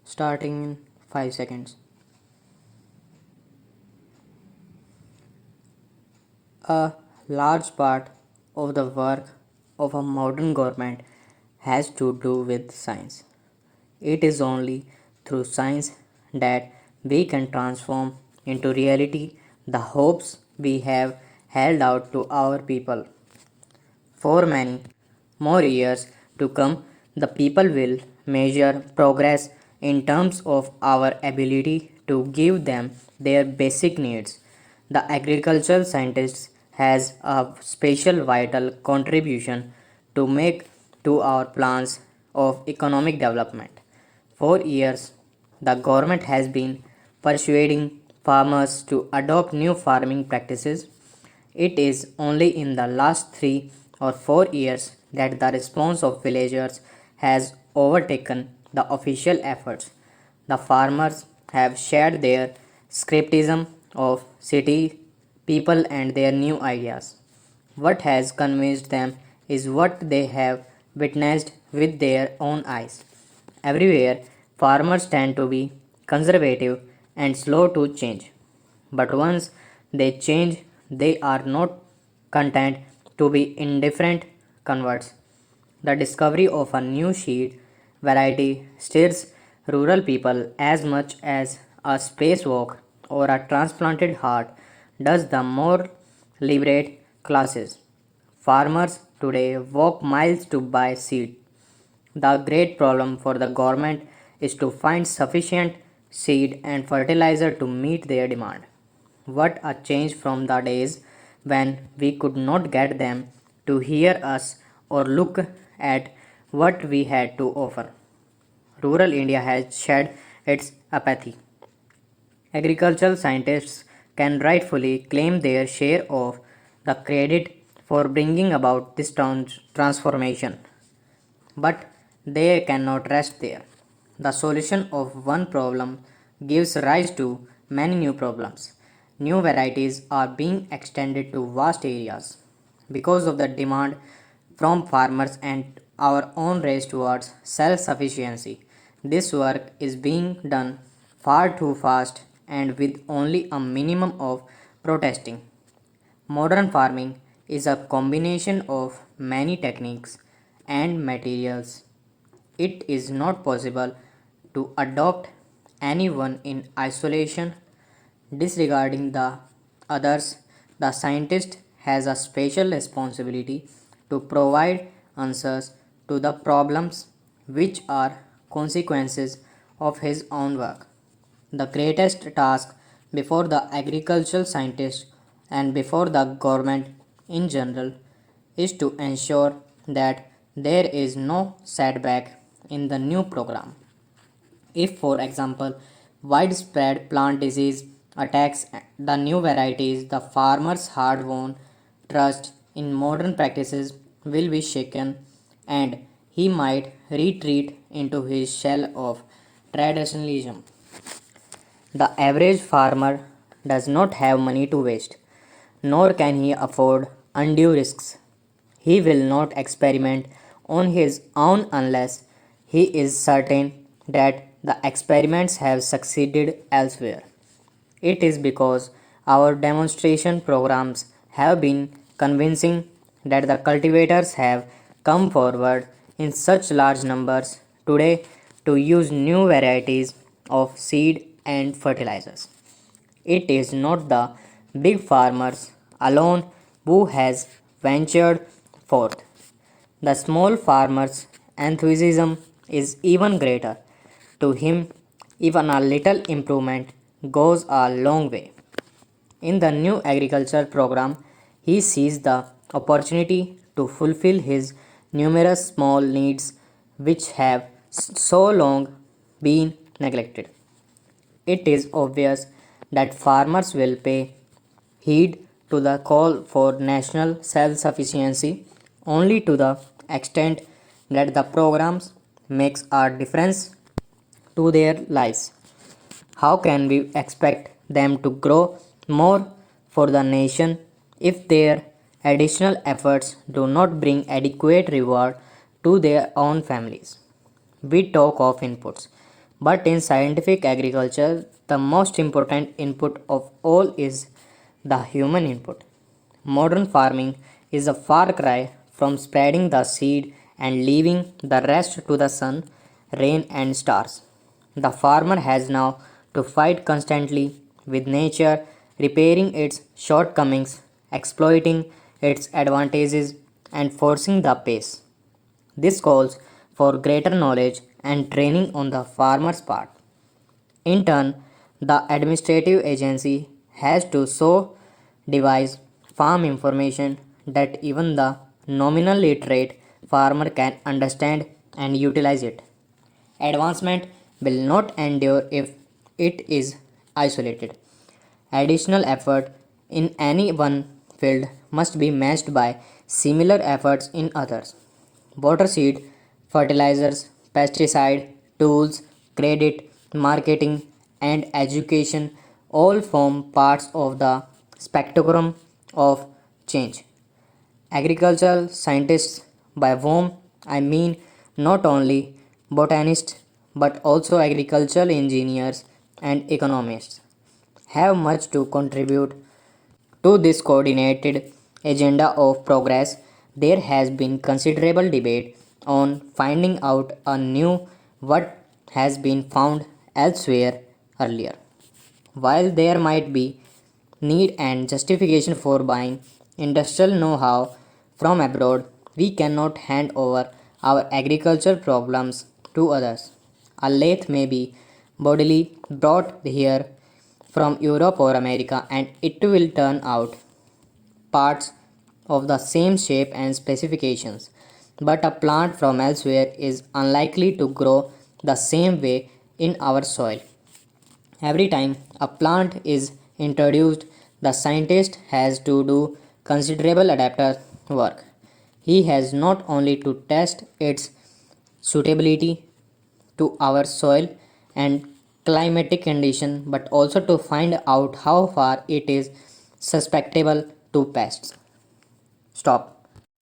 starting in 5 seconds. A large part of the work of a modern government has to do with science. It is only through science that we can transform into reality the hopes we have held out to our people. For many more years to come, the people will measure progress in terms of our ability to give them their basic needs. The agricultural scientist has a special vital contribution to make to our plans of economic development. For years, the government has been persuading farmers to adopt new farming practices. It is only in the last 3 or 4 years that the response of villagers has overtaken the official efforts. The farmers have shared their skepticism of city people and their new ideas. What has convinced them is what they have witnessed with their own eyes. Everywhere, farmers tend to be conservative and slow to change. But once they change, they are not content to be indifferent converts. The discovery of a new seed variety stirs rural people as much as a spacewalk or a transplanted heart does the more liberate classes. Farmers today walk miles to buy seed. The great problem for the government is to find sufficient seed and fertilizer to meet their demand. What a change from the days when we could not get them to hear us or look at what we had to offer. Rural India has shed its apathy. Agricultural scientists can rightfully claim their share of the credit for bringing about this transformation. But they cannot rest there. The solution of one problem gives rise to many new problems. New varieties are being extended to vast areas. Because of the demand from farmers and our own race towards self sufficiency, this work is being done far too fast and with only a minimum of protesting. Modern farming is a combination of many techniques and materials. It is not possible to adopt any one in isolation, disregarding the others. The scientist has a special responsibility to provide answers to the problems which are consequences of his own work. The greatest task before the agricultural scientist and before the government in general is to ensure that there is no setback in the new program. If, for example, widespread plant disease attacks the new varieties, the farmer's hard won trust in modern practices will be shaken and he might retreat into his shell of traditionalism. The average farmer does not have money to waste, nor can he afford undue risks. He will not experiment on his own unless he is certain that the experiments have succeeded elsewhere. It is because our demonstration programs have been convincing that the cultivators have come forward in such large numbers today to use new varieties of seed and fertilizers. It is not the big farmers alone who has ventured forth. The small farmer's enthusiasm is even greater. To him, even a little improvement goes a long way. In the new agriculture program, he sees the opportunity to fulfill his numerous small needs which have so long been neglected. It is obvious that farmers will pay heed to the call for national self sufficiency only to the extent that the programs makes a difference to their lives. How can we expect them to grow more for the nation if their additional efforts do not bring adequate reward to their own families? We talk of inputs, But in scientific agriculture, the most important input of all is the human input. Modern farming is a far cry from spreading the seed and leaving the rest to the sun, rain, and stars. The farmer has now to fight constantly with nature, repairing its shortcomings, exploiting its advantages, and forcing the pace. This calls for greater knowledge and training on the farmer's part. In turn, the administrative agency has to so devise farm information that even the nominal literate farmer can understand and utilize it. Advancement will not endure if it is isolated. Additional effort in any one field must be matched by similar efforts in others. Water seed, fertilizers, pesticide, tools, credit, marketing, and education all form parts of the spectrum of change. Agricultural scientists, by whom I mean not only botanists but also agricultural engineers and economists, have much to contribute to this coordinated agenda of progress. There has been considerable debate on finding out anew what has been found elsewhere earlier. While there might be need and justification for buying industrial know-how from abroad, we cannot hand over our agricultural problems to others. A lathe may be bodily brought here from Europe or America and it will turn out parts of the same shape and specifications, but a plant from elsewhere is unlikely to grow the same way in our soil. Every time a plant is introduced, the scientist has to do considerable adapter work. He has not only to test its suitability to our soil and climatic condition but also to find out how far it is susceptible to pests. Stop.